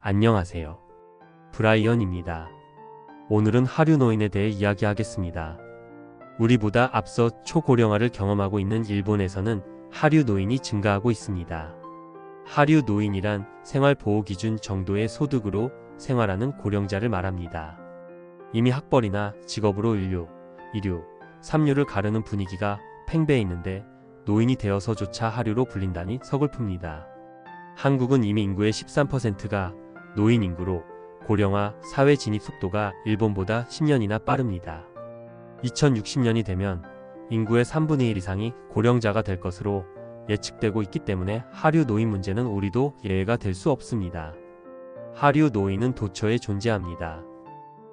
안녕하세요. 브라이언입니다. 오늘은 하류 노인에 대해 이야기하겠습니다. 우리보다 앞서 초고령화를 경험하고 있는 일본에서는 하류 노인이 증가하고 있습니다. 하류 노인이란 생활보호기준 정도의 소득으로 생활하는 고령자를 말합니다. 이미 학벌이나 직업으로 인류, 2류, 3류를 가르는 분위기가 팽배해 있는데 노인이 되어서조차 하류로 불린다니 서글픕니다. 한국은 이미 인구의 13%가 노인 인구로 고령화 사회 진입 속도가 일본보다 10년이나 빠릅니다. 2060년이 되면 인구의 3분의 1 이상이 고령자가 될 것으로 예측되고 있기 때문에 하류 노인 문제는 우리도 예외가 될 수 없습니다. 하류 노인은 도처에 존재합니다.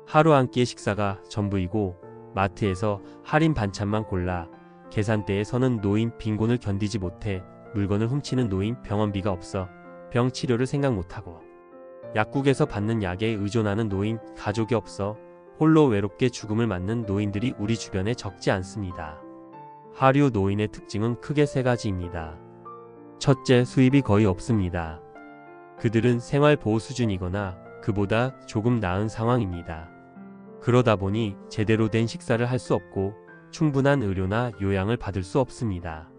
하루 한 끼의 식사가 전부이고 마트에서 할인 반찬만 골라 계산대에 서는 노인, 빈곤을 견디지 못해 물건을 훔치는 노인, 병원비가 없어 병 치료를 생각 못하고 약국에서 받는 약에 의존하는 노인, 가족이 없어 홀로 외롭게 죽음을 맞는 노인들이 우리 주변에 적지 않습니다. 하류 노인의 특징은 크게 세 가지입니다. 첫째, 수입이 거의 없습니다. 그들은 생활보호 수준이거나 그보다 조금 나은 상황입니다. 그러다 보니 제대로 된 식사를 할 수 없고 충분한 의료나 요양을 받을 수 없습니다.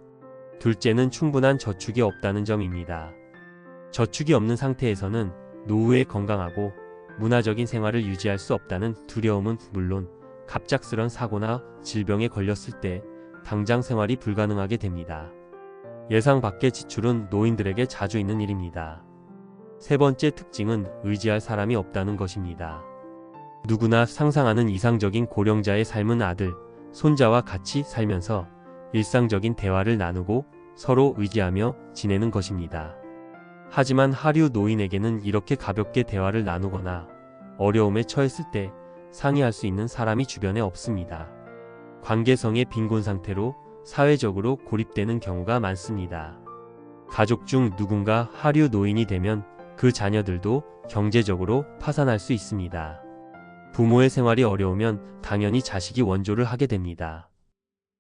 둘째는 충분한 저축이 없다는 점입니다. 저축이 없는 상태에서는 노후에 건강하고 문화적인 생활을 유지할 수 없다는 두려움은 물론 갑작스런 사고나 질병에 걸렸을 때 당장 생활이 불가능하게 됩니다. 예상 밖의 지출은 노인들에게 자주 있는 일입니다. 세 번째 특징은 의지할 사람이 없다는 것입니다. 누구나 상상하는 이상적인 고령자의 삶은 아들, 손자와 같이 살면서 일상적인 대화를 나누고 서로 의지하며 지내는 것입니다. 하지만 하류 노인에게는 이렇게 가볍게 대화를 나누거나 어려움에 처했을 때 상의할 수 있는 사람이 주변에 없습니다. 관계성의 빈곤 상태로 사회적으로 고립되는 경우가 많습니다. 가족 중 누군가 하류 노인이 되면 그 자녀들도 경제적으로 파산할 수 있습니다. 부모의 생활이 어려우면 당연히 자식이 원조를 하게 됩니다.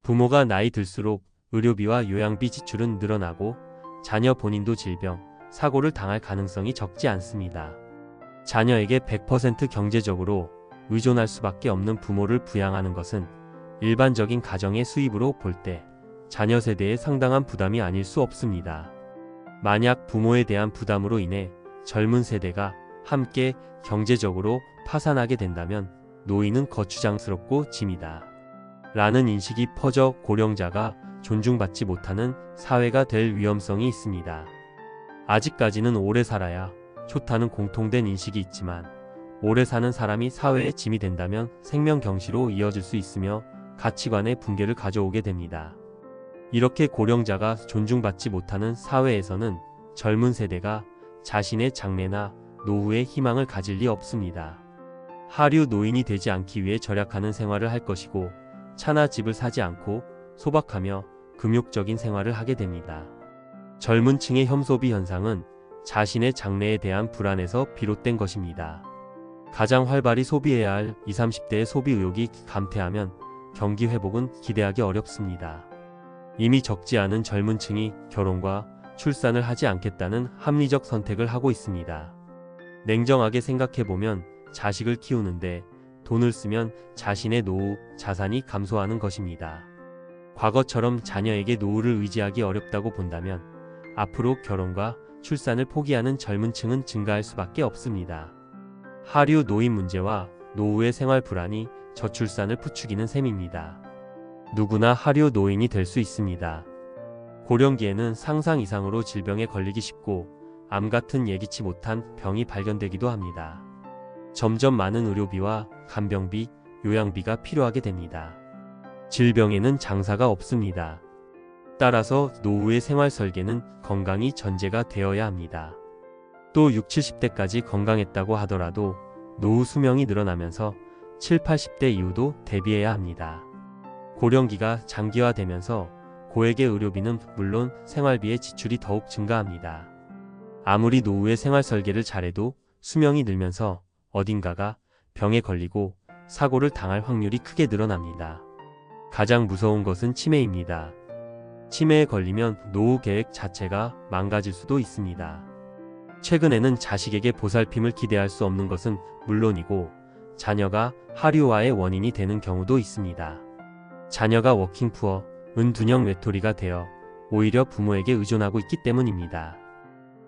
부모가 나이 들수록 의료비와 요양비 지출은 늘어나고 자녀 본인도 질병, 사고를 당할 가능성이 적지 않습니다. 자녀에게 100% 경제적으로 의존할 수밖에 없는 부모를 부양하는 것은 일반적인 가정의 수입으로 볼 때 자녀 세대에 상당한 부담이 아닐 수 없습니다. 만약 부모에 대한 부담으로 인해 젊은 세대가 함께 경제적으로 파산하게 된다면 노인은 거추장스럽고 짐이다 라는 인식이 퍼져 고령자가 존중받지 못하는 사회가 될 위험성이 있습니다. 아직까지는 오래 살아야 좋다는 공통된 인식이 있지만 오래 사는 사람이 사회의 짐이 된다면 생명경시로 이어질 수 있으며 가치관의 붕괴를 가져오게 됩니다. 이렇게 고령자가 존중받지 못하는 사회에서는 젊은 세대가 자신의 장래나 노후에 희망을 가질 리 없습니다. 하류 노인이 되지 않기 위해 절약하는 생활을 할 것이고 차나 집을 사지 않고 소박하며 금욕적인 생활을 하게 됩니다. 젊은 층의 혐소비 현상은 자신의 장래에 대한 불안에서 비롯된 것입니다. 가장 활발히 소비해야 할 20, 30대의 소비 의욕이 감퇴하면 경기 회복은 기대하기 어렵습니다. 이미 적지 않은 젊은 층이 결혼과 출산을 하지 않겠다는 합리적 선택을 하고 있습니다. 냉정하게 생각해보면 자식을 키우는데 돈을 쓰면 자신의 노후, 자산이 감소하는 것입니다. 과거처럼 자녀에게 노후를 의지하기 어렵다고 본다면 앞으로 결혼과 출산을 포기하는 젊은 층은 증가할 수밖에 없습니다. 하류 노인 문제와 노후의 생활 불안이 저출산을 부추기는 셈입니다. 누구나 하류 노인이 될 수 있습니다. 고령기에는 상상 이상으로 질병에 걸리기 쉽고 암 같은 예기치 못한 병이 발견되기도 합니다. 점점 많은 의료비와 간병비, 요양비가 필요하게 됩니다. 질병에는 장사가 없습니다. 따라서 노후의 생활 설계는 건강이 전제가 되어야 합니다. 또 60, 70대까지 건강했다고 하더라도 노후 수명이 늘어나면서 70, 80대 이후도 대비해야 합니다. 고령기가 장기화되면서 고액의 의료비는 물론 생활비의 지출이 더욱 증가합니다. 아무리 노후의 생활 설계를 잘해도 수명이 늘면서 어딘가가 병에 걸리고 사고를 당할 확률이 크게 늘어납니다. 가장 무서운 것은 치매입니다. 치매에 걸리면 노후 계획 자체가 망가질 수도 있습니다. 최근에는 자식에게 보살핌을 기대할 수 없는 것은 물론이고 자녀가 하류와의 원인이 되는 경우도 있습니다. 자녀가 워킹푸어, 은둔형 외톨이가 되어 오히려 부모에게 의존하고 있기 때문입니다.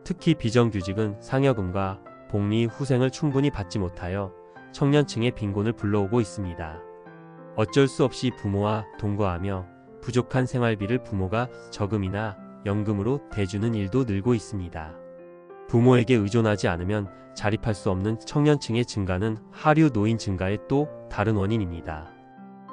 특히 비정규직은 상여금과 복리 후생을 충분히 받지 못하여 청년층의 빈곤을 불러오고 있습니다. 어쩔 수 없이 부모와 동거하며 부족한 생활비를 부모가 저금이나 연금으로 대주는 일도 늘고 있습니다. 부모에게 의존하지 않으면 자립할 수 없는 청년층의 증가는 하류 노인 증가의 또 다른 원인입니다.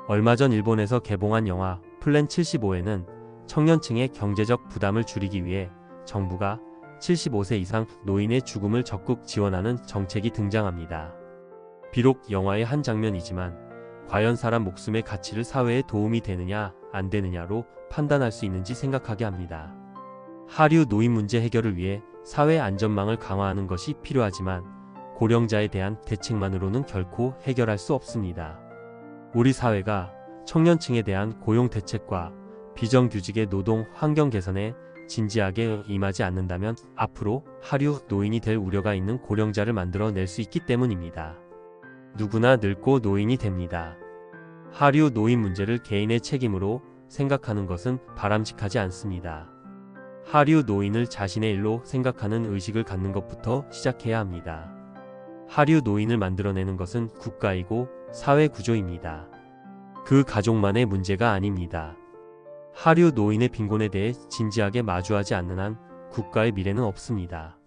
얼마 전 일본에서 개봉한 영화 플랜 75에는 청년층의 경제적 부담을 줄이기 위해 정부가 75세 이상 노인의 죽음을 적극 지원하는 정책이 등장합니다. 비록 영화의 한 장면이지만 과연 사람 목숨의 가치를 사회에 도움이 되느냐 안 되느냐로 판단할 수 있는지 생각하게 합니다. 하류 노인 문제 해결을 위해 사회 안전망을 강화하는 것이 필요하지만 고령자에 대한 대책만으로는 결코 해결할 수 없습니다. 우리 사회가 청년층에 대한 고용 대책과 비정규직의 노동 환경 개선에 진지하게 임하지 않는다면 앞으로 하류 노인이 될 우려가 있는 고령자를 만들어낼 수 있기 때문입니다. 누구나 늙고 노인이 됩니다. 하류 노인 문제를 개인의 책임으로 생각하는 것은 바람직하지 않습니다. 하류 노인을 자신의 일로 생각하는 의식을 갖는 것부터 시작해야 합니다. 하류 노인을 만들어내는 것은 국가이고 사회 구조입니다. 그 가족만의 문제가 아닙니다. 하류 노인의 빈곤에 대해 진지하게 마주하지 않는 한 국가의 미래는 없습니다.